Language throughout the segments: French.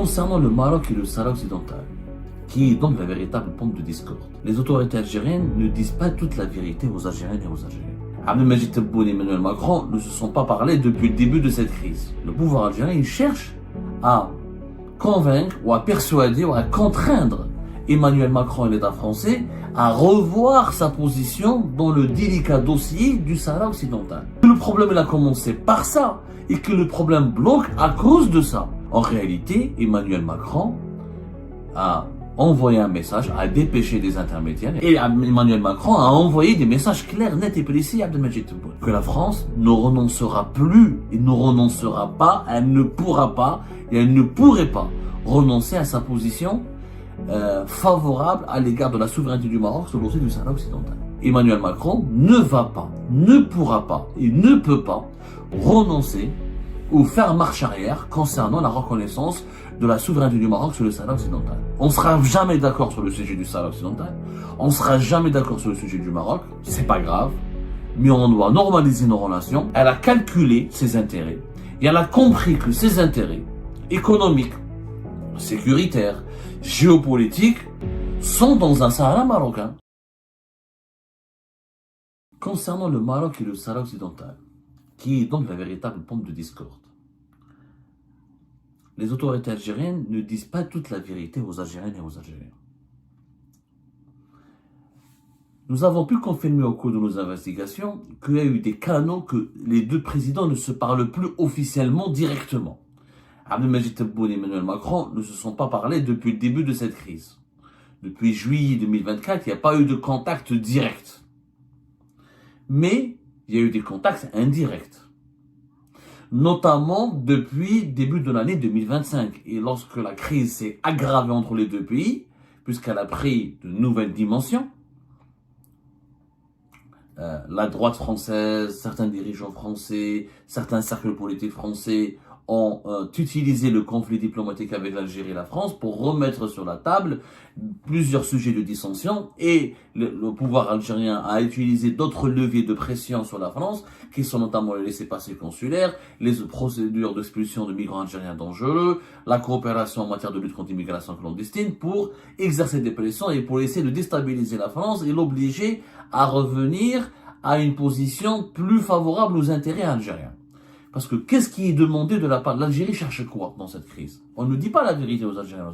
Concernant le Maroc et le Sahara occidental, qui est donc la véritable pompe de discorde, les autorités algériennes ne disent pas toute la vérité aux Algériennes et aux Algériens. Abdelmadjid Tebboune et Emmanuel Macron ne se sont pas parlé depuis le début de cette crise. Le pouvoir algérien, il cherche à convaincre ou à persuader ou à contraindre Emmanuel Macron et l'État français à revoir sa position dans le délicat dossier du Sahara occidental. Le problème, il a commencé par ça et que le problème bloque à cause de ça. En réalité, Emmanuel Macron a envoyé un message, a dépêché des intermédiaires et Emmanuel Macron a envoyé des messages clairs, nets et précis à Abdelmadjid Tebboune. Que la France ne renoncera plus et ne renoncera pas, elle ne pourra pas et elle ne pourrait pas renoncer à sa position favorable à l'égard de la souveraineté du Maroc sur le dossier du Sahara occidental. Emmanuel Macron ne va pas, ne pourra pas et ne peut pas renoncer ou faire marche arrière concernant la reconnaissance de la souveraineté du Maroc sur le Sahara occidental. On ne sera jamais d'accord sur le sujet du Sahara occidental, on ne sera jamais d'accord sur le sujet du Maroc, c'est pas grave, mais on doit normaliser nos relations. Elle a calculé ses intérêts et elle a compris que ses intérêts économiques, sécuritaires, géopolitiques sont dans un Sahara marocain. Concernant le Maroc et le Sahara occidental, qui est donc la véritable pompe de discorde, les autorités algériennes ne disent pas toute la vérité aux Algériennes et aux Algériens. Nous avons pu confirmer au cours de nos investigations qu'il y a eu des canaux que les deux présidents ne se parlent plus officiellement directement. Abdelmadjid Tebboune et Emmanuel Macron ne se sont pas parlé depuis le début de cette crise. Depuis juillet 2024, il n'y a pas eu de contact direct. Mais il y a eu des contacts indirects. Notamment depuis début de l'année 2025. Et lorsque la crise s'est aggravée entre les deux pays, puisqu'elle a pris de nouvelles dimensions, la droite française, certains dirigeants français, certains cercles politiques français ont utilisé le conflit diplomatique avec l'Algérie et la France pour remettre sur la table plusieurs sujets de dissension et le pouvoir algérien a utilisé d'autres leviers de pression sur la France qui sont notamment les laissez-passer consulaires, les procédures d'expulsion de migrants algériens dangereux, la coopération en matière de lutte contre l'immigration clandestine pour exercer des pressions et pour essayer de déstabiliser la France et l'obliger à revenir à une position plus favorable aux intérêts algériens. Parce que qu'est-ce qui est demandé de la part de l'Algérie cherche quoi dans cette crise? On ne dit pas la vérité aux Algériens.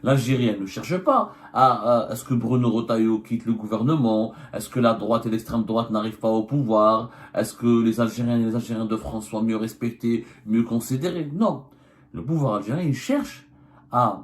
L'Algérie, elle ne cherche pas à est-ce que Bruno Retailleau quitte le gouvernement? Est-ce que la droite et l'extrême droite n'arrivent pas au pouvoir? Est-ce que les Algériens et les Algériens de France soient mieux respectés, mieux considérés? Non. Le pouvoir algérien, il cherche à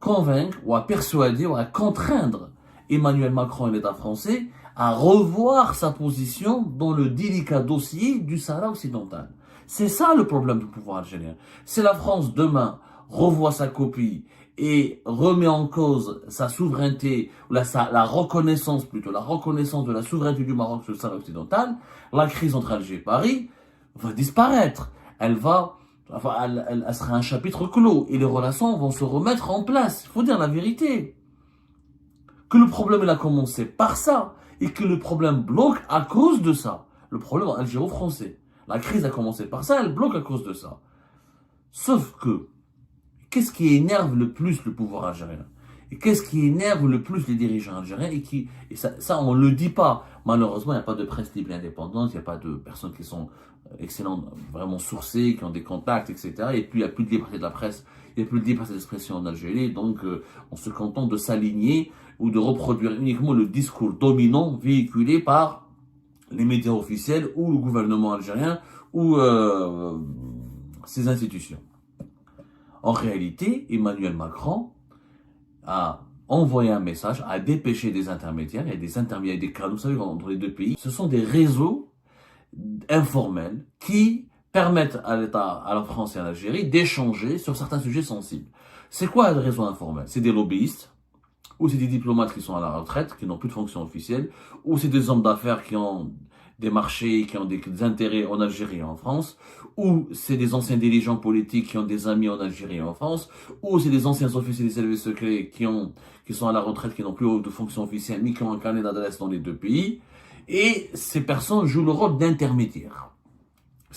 convaincre ou à persuader ou à contraindre Emmanuel Macron et l'État français à revoir sa position dans le délicat dossier du Sahara occidental. C'est ça le problème du pouvoir algérien. Si la France demain revoit sa copie et remet en cause sa souveraineté, ou la reconnaissance plutôt, la reconnaissance de la souveraineté du Maroc sur le Sahara occidental, la crise entre Alger et Paris va disparaître. Elle sera un chapitre clos et les relations vont se remettre en place. Il faut dire la vérité. Que le problème il a commencé par ça et que le problème bloque à cause de ça. Le problème algéro-français. La crise a commencé par ça, elle bloque à cause de ça. Sauf que, qu'est-ce qui énerve le plus le pouvoir algérien? Et qu'est-ce qui énerve le plus les dirigeants algériens? Et ça on ne le dit pas. Malheureusement, il n'y a pas de presse libre et indépendante, il n'y a pas de personnes qui sont excellentes, vraiment sourcées, qui ont des contacts, etc. Et puis, il n'y a plus de liberté de la presse, il n'y a plus de liberté d'expression en Algérie. Donc, on se contente de s'aligner ou de reproduire uniquement le discours dominant véhiculé par les médias officiels ou le gouvernement algérien ou ses institutions. En réalité, Emmanuel Macron a envoyé un message, a dépêché des intermédiaires, il y a des intermédiaires, des canaux, vous savez, entre les deux pays. Ce sont des réseaux informels qui permettent à l'État, à la France et à l'Algérie d'échanger sur certains sujets sensibles. C'est quoi un réseau informel? C'est des lobbyistes, ou c'est des diplomates qui sont à la retraite, qui n'ont plus de fonction officielle, ou c'est des hommes d'affaires qui ont des marchés, qui ont des intérêts en Algérie et en France, ou c'est des anciens dirigeants politiques qui ont des amis en Algérie et en France, ou c'est des anciens officiers des services secrets qui sont à la retraite, qui n'ont plus de fonction officielle, mais qui ont un carnet d'adresse dans les deux pays, et ces personnes jouent le rôle d'intermédiaires.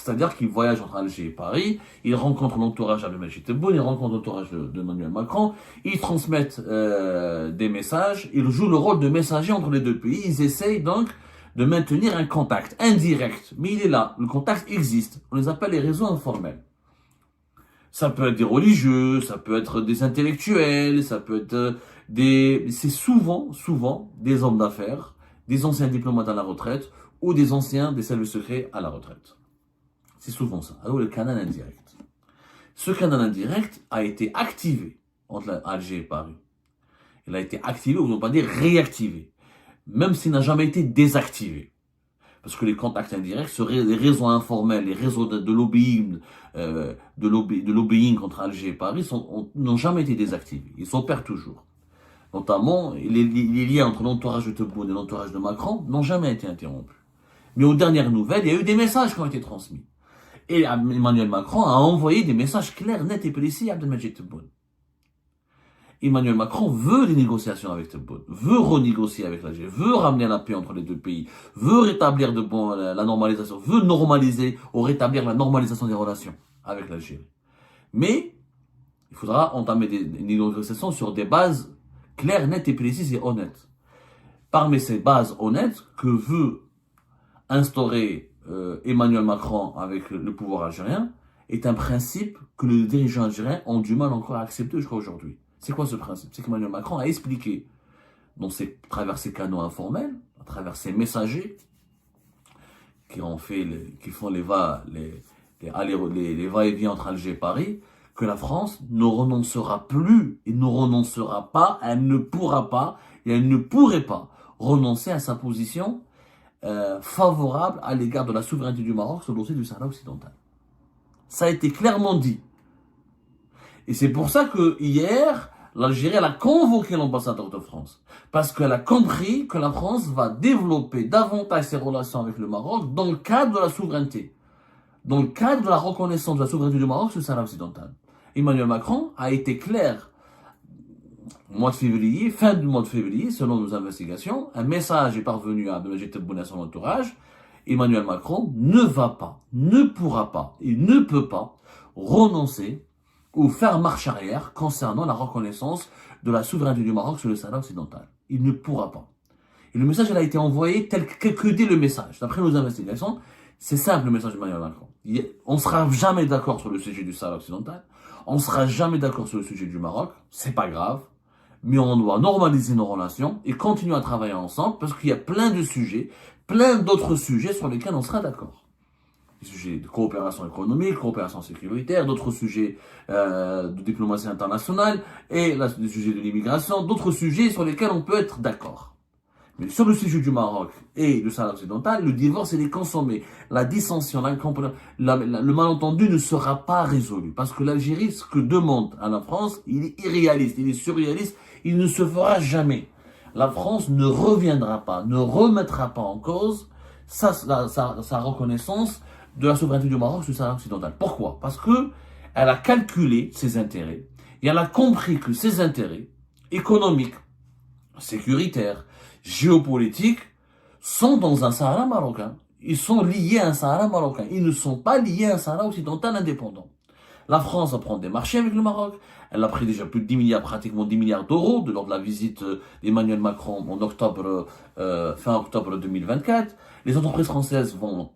C'est-à-dire qu'ils voyagent entre Alger et Paris, ils rencontrent l'entourage d'Abdelmadjid Tebboune, ils rencontrent l'entourage de Emmanuel Macron, ils transmettent des messages, ils jouent le rôle de messager entre les deux pays, ils essayent donc de maintenir un contact indirect, mais il est là, le contact existe, on les appelle les réseaux informels. Ça peut être des religieux, ça peut être des intellectuels, ça peut être c'est souvent des hommes d'affaires, des anciens diplomates à la retraite ou des anciens des services secrets à la retraite. C'est souvent ça. Alors le canal indirect. Ce canal indirect a été activé entre Alger et Paris. Il a été activé, ou on ne peut pas dire réactivé, même s'il n'a jamais été désactivé. Parce que les contacts indirects seraient les réseaux informels, les réseaux de lobbying, de lobbying entre Alger et Paris n'ont jamais été désactivés. Ils s'opèrent toujours. Notamment, les liens entre l'entourage de Tebboune et l'entourage de Macron n'ont jamais été interrompus. Mais aux dernières nouvelles, il y a eu des messages qui ont été transmis. Et Emmanuel Macron a envoyé des messages clairs, nets et précis à Abdelmadjid Tebboune. Emmanuel Macron veut des négociations avec Tebboune, veut renégocier avec l'Algérie, veut ramener la paix entre les deux pays, veut rétablir la normalisation, veut normaliser ou rétablir la normalisation des relations avec l'Algérie. Mais il faudra entamer des négociations sur des bases claires, nettes et précises et honnêtes. Parmi ces bases honnêtes que veut instaurer Emmanuel Macron avec le pouvoir algérien est un principe que les dirigeants algériens ont du mal encore à accepter jusqu'à aujourd'hui. C'est quoi ce principe? C'est qu'Emmanuel Macron a expliqué, à travers ses canaux informels, à travers ses messagers, qui font les va-et-vient entre Alger et Paris, que la France ne renoncera plus et ne renoncera pas, elle ne pourra pas et elle ne pourrait pas renoncer à sa position favorable à l'égard de la souveraineté du Maroc sur le dossier du Sahara occidental. Ça a été clairement dit. Et c'est pour ça que hier, l'Algérie a convoqué l'ambassadeur de France. Parce qu'elle a compris que la France va développer davantage ses relations avec le Maroc dans le cadre de la souveraineté. Dans le cadre de la reconnaissance de la souveraineté du Maroc sur le Sahara occidental. Emmanuel Macron a été clair, fin du mois de février, selon nos investigations, un message est parvenu à Abdelmadjid Tebboune et à son entourage. Emmanuel Macron ne va pas, ne pourra pas et ne peut pas renoncer ou faire marche arrière concernant la reconnaissance de la souveraineté du Maroc sur le Sahara occidental. Il ne pourra pas. Et le message a été envoyé tel que dit le message. D'après nos investigations, c'est simple le message d'Emmanuel Macron. On ne sera jamais d'accord sur le sujet du Sahara occidental. On ne sera jamais d'accord sur le sujet du Maroc. C'est pas grave. Mais on doit normaliser nos relations et continuer à travailler ensemble parce qu'il y a plein de sujets, plein d'autres sujets sur lesquels on sera d'accord. Des sujets de coopération économique, coopération sécuritaire, d'autres sujets de diplomatie internationale et des sujets de l'immigration, d'autres sujets sur lesquels on peut être d'accord. Mais sur le sujet du Maroc et du Sahara occidental, le divorce est consommé. La dissension, le malentendu ne sera pas résolu. Parce que l'Algérie, ce que demande à la France, il est irréaliste, il est surréaliste, il ne se fera jamais. La France ne reviendra pas, ne remettra pas en cause sa reconnaissance de la souveraineté du Maroc sur le Sahara occidental. Pourquoi? Parce que elle a calculé ses intérêts et elle a compris que ses intérêts économiques, sécuritaires, géopolitiques sont dans un Sahara marocain. Ils sont liés à un Sahara marocain. Ils ne sont pas liés à un Sahara occidental indépendant. La France va prendre des marchés avec le Maroc. Elle a pris déjà plus de 10 milliards, pratiquement 10 milliards d'euros lors de la visite d'Emmanuel Macron en fin octobre 2024. Les entreprises françaises vont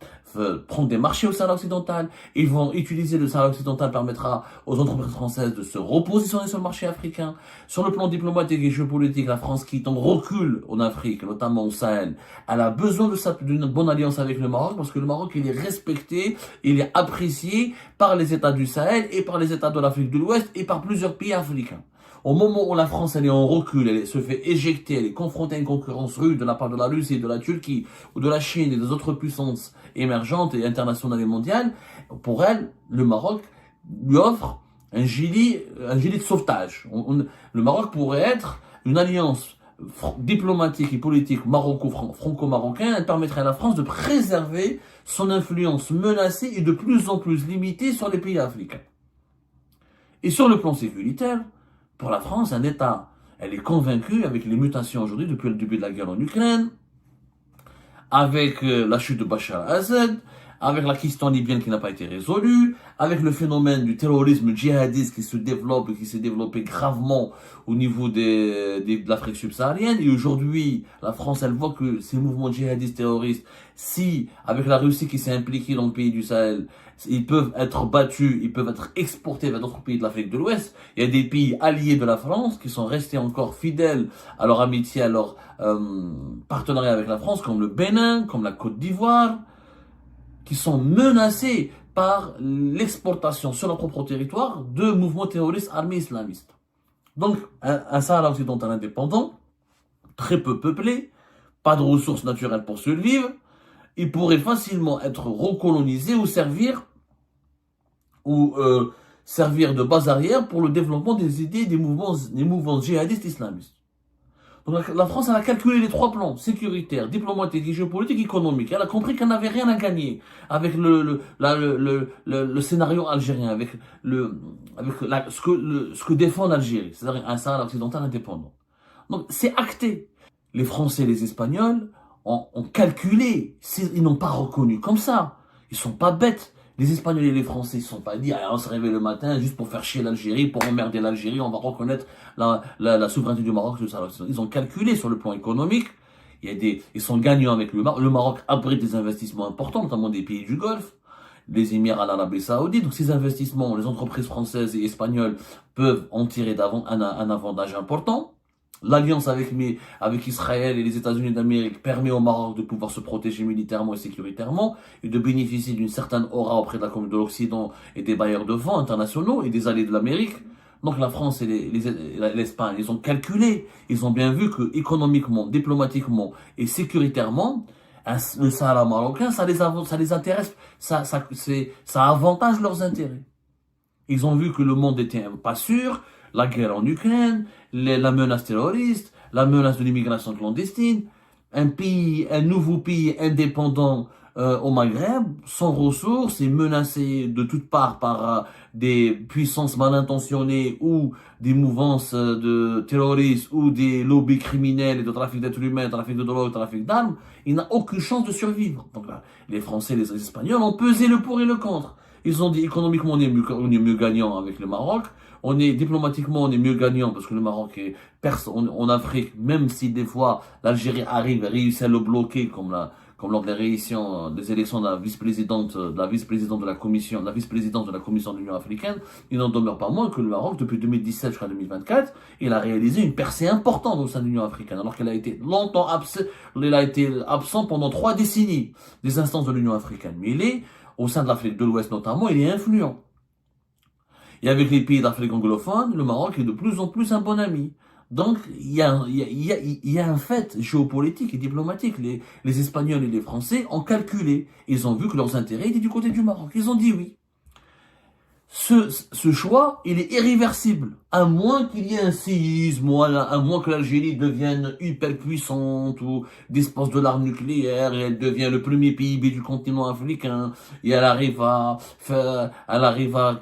prendre des marchés au Sahara occidental. Ils vont utiliser le Sahara occidental, permettra aux entreprises françaises de se repositionner sur le marché africain. Sur le plan diplomatique et géopolitique, la France qui est en recul en Afrique, notamment au Sahel, elle a besoin d'une bonne alliance avec le Maroc parce que le Maroc, il est respecté, il est apprécié par les États du Sahel et par les États de l'Afrique de l'Ouest et par plusieurs pays africains. Au moment où la France elle est en recul, elle se fait éjecter, elle est confrontée à une concurrence rude de la part de la Russie, de la Turquie ou de la Chine et des autres puissances émergentes et internationales et mondiales, pour elle, le Maroc lui offre un gilet de sauvetage. Le Maroc pourrait être une alliance diplomatique et politique franco-marocaine. Elle permettrait à la France de préserver son influence menacée et de plus en plus limitée sur les pays africains. Et sur le plan sécuritaire, pour la France, un État, elle est convaincue avec les mutations aujourd'hui depuis le début de la guerre en Ukraine, avec la chute de Bachar al-Assad, avec la question libyenne qui n'a pas été résolue, avec le phénomène du terrorisme djihadiste qui se développe et qui s'est développé gravement au niveau de l'Afrique subsaharienne. Et aujourd'hui, la France, elle voit que ces mouvements djihadistes terroristes, si, avec la Russie qui s'est impliquée dans le pays du Sahel, ils peuvent être battus, ils peuvent être exportés vers d'autres pays de l'Afrique de l'Ouest. Il y a des pays alliés de la France qui sont restés encore fidèles à leur amitié, à leur partenariat avec la France, comme le Bénin, comme la Côte d'Ivoire, qui sont menacés par l'exportation sur leur propre territoire de mouvements terroristes armés islamistes. Donc, un Sahara occidental indépendant, très peu peuplé, pas de ressources naturelles pour survivre, il pourrait facilement être recolonisé ou servir de base arrière pour le développement des idées des mouvements djihadistes islamistes. Donc la France, elle a calculé les trois plans, sécuritaire, diplomatique, géopolitique, économique. Elle a compris qu'elle n'avait rien à gagner avec le scénario algérien, avec ce que défend l'Algérie, c'est-à-dire un Sahara occidental indépendant. Donc c'est acté. Les Français et les Espagnols ont calculé, ils n'ont pas reconnu comme ça. Ils sont pas bêtes. Les Espagnols et les Français ne sont pas dit, on se réveille le matin juste pour faire chier l'Algérie, pour emmerder l'Algérie, on va reconnaître la souveraineté du Maroc. Ils ont calculé sur le plan économique. Ils sont gagnants avec le Maroc. Le Maroc abrite des investissements importants, notamment des pays du Golfe, les Émirats, l'Arabie Saoudite. Donc ces investissements, les entreprises françaises et espagnoles peuvent en tirer un avantage important. L'alliance avec Israël et les États-Unis d'Amérique permet au Maroc de pouvoir se protéger militairement et sécuritairement et de bénéficier d'une certaine aura auprès de l'Occident et des bailleurs de fonds internationaux et des alliés de l'Amérique. Donc la France et l'Espagne, ils ont calculé, ils ont bien vu que économiquement, diplomatiquement et sécuritairement, le Sahara marocain, ça les intéresse, ça avantage leurs intérêts. Ils ont vu que le monde était pas sûr, la guerre en Ukraine, la menace terroriste, la menace de l'immigration clandestine, un nouveau pays indépendant au Maghreb, sans ressources et menacé de toutes parts par des puissances mal intentionnées ou des mouvances de terroristes ou des lobbies criminels et de trafic d'êtres humains, trafic de drogue, trafic d'armes, il n'a aucune chance de survivre. Donc là, les Français et les Espagnols ont pesé le pour et le contre. Ils ont dit économiquement on est mieux gagnant avec le Maroc. Diplomatiquement, on est mieux gagnant parce que le Maroc est en Afrique, même si des fois l'Algérie réussit à le bloquer comme lors des élections de la vice-présidente de la commission, de la vice-présidence de la commission de l'Union africaine, il n'en demeure pas moins que le Maroc, depuis 2017 jusqu'à 2024, il a réalisé une percée importante au sein de l'Union africaine, alors qu'elle a été longtemps absent pendant 3 décennies des instances de l'Union africaine. Mais il est, au sein de l'Afrique de l'Ouest notamment, il est influent. Et avec les pays d'Afrique anglophone, le Maroc est de plus en plus un bon ami. Donc, il y a un fait géopolitique et diplomatique. Les Espagnols et les Français ont calculé. Ils ont vu que leurs intérêts étaient du côté du Maroc. Ils ont dit oui. Ce choix, il est irréversible. À moins qu'il y ait un séisme, à moins que l'Algérie devienne hyper puissante ou dispose de l'arme nucléaire et elle devient le premier PIB du continent africain et elle arrive à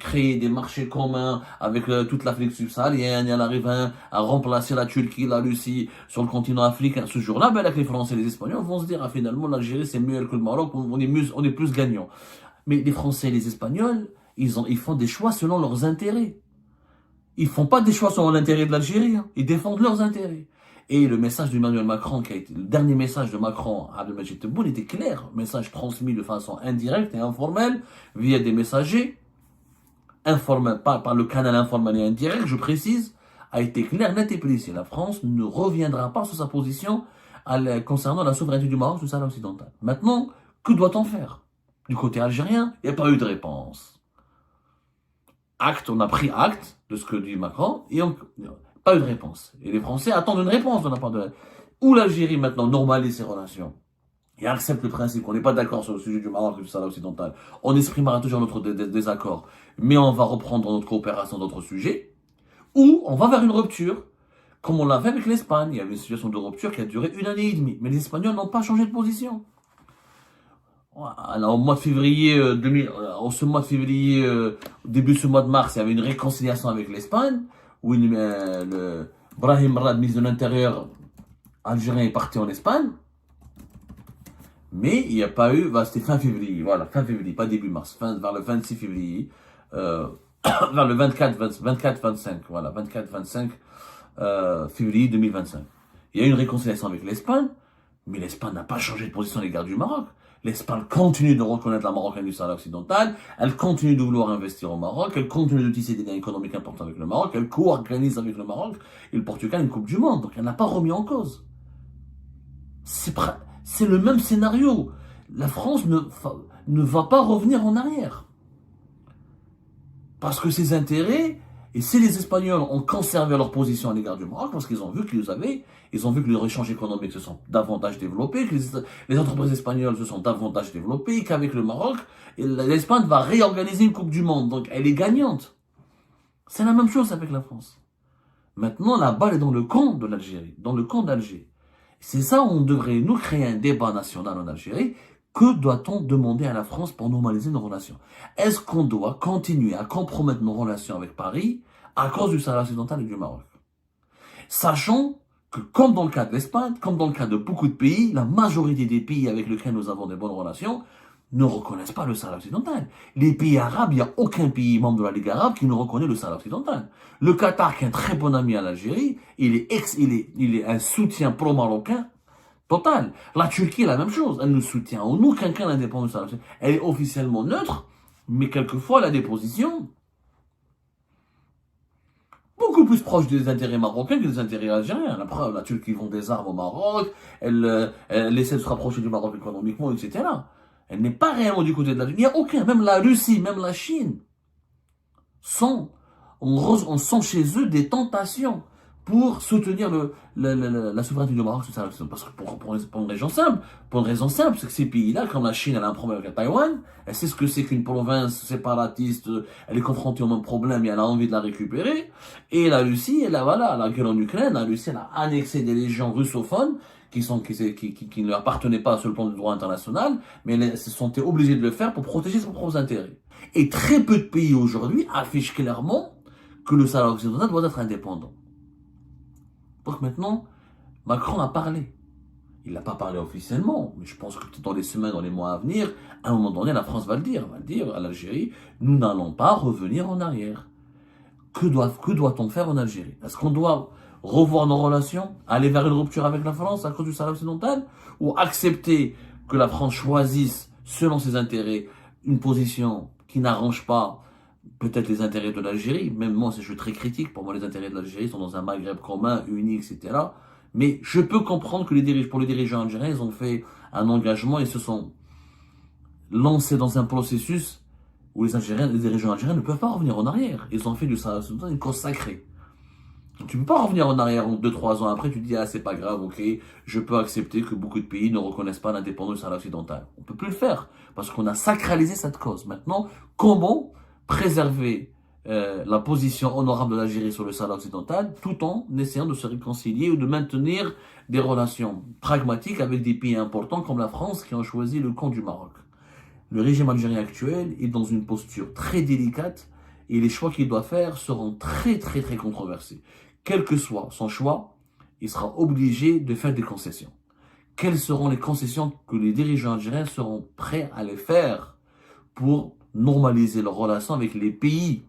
créer des marchés communs avec toute l'Afrique subsaharienne et elle arrive à remplacer la Turquie, la Russie sur le continent africain. Ce jour-là, avec les Français et les Espagnols vont se dire, finalement, l'Algérie c'est mieux que le Maroc, on est plus gagnant. Mais les Français et les Espagnols, ils font des choix selon leurs intérêts. Ils font pas des choix selon l'intérêt de l'Algérie. Ils défendent leurs intérêts. Et le message d'Emmanuel Macron, le dernier message de Macron à Abdelmadjid Tebboune était clair. Message transmis de façon indirecte et informelle via des messagers. Informel, par le canal informel et indirect, je précise, a été clair, net et précis. La France ne reviendra pas sur sa position concernant la souveraineté du Maroc sur le Sahara occidental. Maintenant, que doit-on faire? Du côté algérien, il n'y a pas eu de réponse. On a pris acte de ce que dit Macron et pas eu de réponse. Et les Français attendent une réponse de la part de où l'Algérie maintenant normalise ses relations et accepte le principe qu'on n'est pas d'accord sur le sujet du Maroc et du Sahara occidental. On exprimera toujours notre désaccord, mais on va reprendre notre coopération d'autres sujets, ou on va vers une rupture, comme on l'a fait avec l'Espagne. Il y avait une situation de rupture qui a duré 1 année et demie, mais les Espagnols n'ont pas changé de position. Alors, au mois de février, début ce mois de mars, il y avait une réconciliation avec l'Espagne, où Brahim Rad, ministre de l'Intérieur algérien, est parti en Espagne. Mais il n'y a pas eu, c'était fin février, voilà, fin février, pas début mars, vers le 26 février, euh, vers le 24-25, voilà, 24-25 février 2025. Il y a eu une réconciliation avec l'Espagne, mais l'Espagne n'a pas changé de position à l'égard du Maroc. L'Espagne continue de reconnaître la Marocaine du Sahara occidental, elle continue de vouloir investir au Maroc, elle continue de tisser des liens économiques importants avec le Maroc, elle co-organise avec le Maroc et le Portugal une Coupe du Monde, donc elle n'a pas remis en cause. C'est le même scénario. La France ne va pas revenir en arrière. Parce que ses intérêts, et si les Espagnols ont conservé leur position à l'égard du Maroc, parce qu'ils ont vu ils ont vu que les échanges économiques se sont davantage développés, que les entreprises espagnoles se sont davantage développées, qu'avec le Maroc, l'Espagne va réorganiser une Coupe du Monde. Donc elle est gagnante. C'est la même chose avec la France. Maintenant, la balle est dans le camp de l'Algérie, dans le camp d'Alger. C'est ça où on devrait nous créer un débat national en Algérie. Que doit-on demander à la France pour normaliser nos relations? Est-ce qu'on doit continuer à compromettre nos relations avec Paris à cause du Sahara occidental et du Maroc? Sachant que, comme dans le cas de l'Espagne, comme dans le cas de beaucoup de pays, la majorité des pays avec lesquels nous avons des bonnes relations ne reconnaissent pas le Sahara occidental. Les pays arabes, il n'y a aucun pays membre de la Ligue arabe qui ne reconnaît le Sahara occidental. Le Qatar, qui est un très bon ami à l'Algérie, il est un soutien pro-marocain total. La Turquie, la même chose. Elle ne soutient en aucun cas l'indépendance du Sahara occidental. Elle est officiellement neutre, mais quelquefois elle a des positions beaucoup plus proches des intérêts marocains que des intérêts algériens. La Turquie vend des armes au Maroc, elle essaie de se rapprocher du Maroc économiquement, etc. Elle n'est pas réellement du côté de l'Algérie. Il n'y a aucun, même la Russie, même la Chine, on sent chez eux des tentations pour soutenir la souveraineté du Maroc. Parce que pour une raison simple, c'est que ces pays-là, comme la Chine, elle a un problème avec Taïwan, elle sait ce que c'est qu'une province séparatiste, elle est confrontée au même problème et elle a envie de la récupérer. Et la Russie, la guerre en Ukraine, la Russie, elle a annexé des légions russophones qui ne leur appartenaient pas sur le plan du droit international, mais elles se sont obligées de le faire pour protéger ses propres intérêts. Et très peu de pays aujourd'hui affichent clairement que le Sahara occidental doit être indépendant. Donc maintenant, Macron a parlé. Il n'a pas parlé officiellement, mais je pense que dans les semaines, dans les mois à venir, à un moment donné, la France va le dire. Va le dire à l'Algérie, nous n'allons pas revenir en arrière. Que doit-on faire en Algérie? Est-ce qu'on doit revoir nos relations, aller vers une rupture avec la France à cause du Sahara occidental, ou accepter que la France choisisse, selon ses intérêts, une position qui n'arrange pas peut-être les intérêts de l'Algérie? Même moi, je suis très critique. Pour moi, les intérêts de l'Algérie sont dans un Maghreb commun, uni, etc. Mais je peux comprendre que pour les dirigeants algériens, ils ont fait un engagement et se sont lancés dans un processus où les dirigeants algériens ne peuvent pas revenir en arrière. Ils ont fait du Sahara occidental une cause sacrée. Tu ne peux pas revenir en arrière 2-3 ans après, tu te dis, ah, c'est pas grave, ok, je peux accepter que beaucoup de pays ne reconnaissent pas l'indépendance du Sahara occidental. On ne peut plus le faire, parce qu'on a sacralisé cette cause. Maintenant, comment préserver la position honorable de l'Algérie sur le Sahara occidental, tout en essayant de se réconcilier ou de maintenir des relations pragmatiques avec des pays importants comme la France qui ont choisi le camp du Maroc. Le régime algérien actuel est dans une posture très délicate et les choix qu'il doit faire seront très controversés. Quel que soit son choix, il sera obligé de faire des concessions. Quelles seront les concessions que les dirigeants algériens seront prêts à les faire pour normaliser leurs relations avec les pays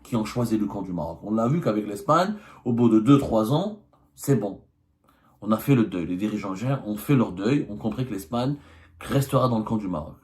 qui ont choisi le camp du Maroc? On l'a vu qu'avec l'Espagne, au bout de 2-3 ans, c'est bon. On a fait le deuil. Les dirigeants algériens ont fait leur deuil, ont compris que l'Espagne restera dans le camp du Maroc.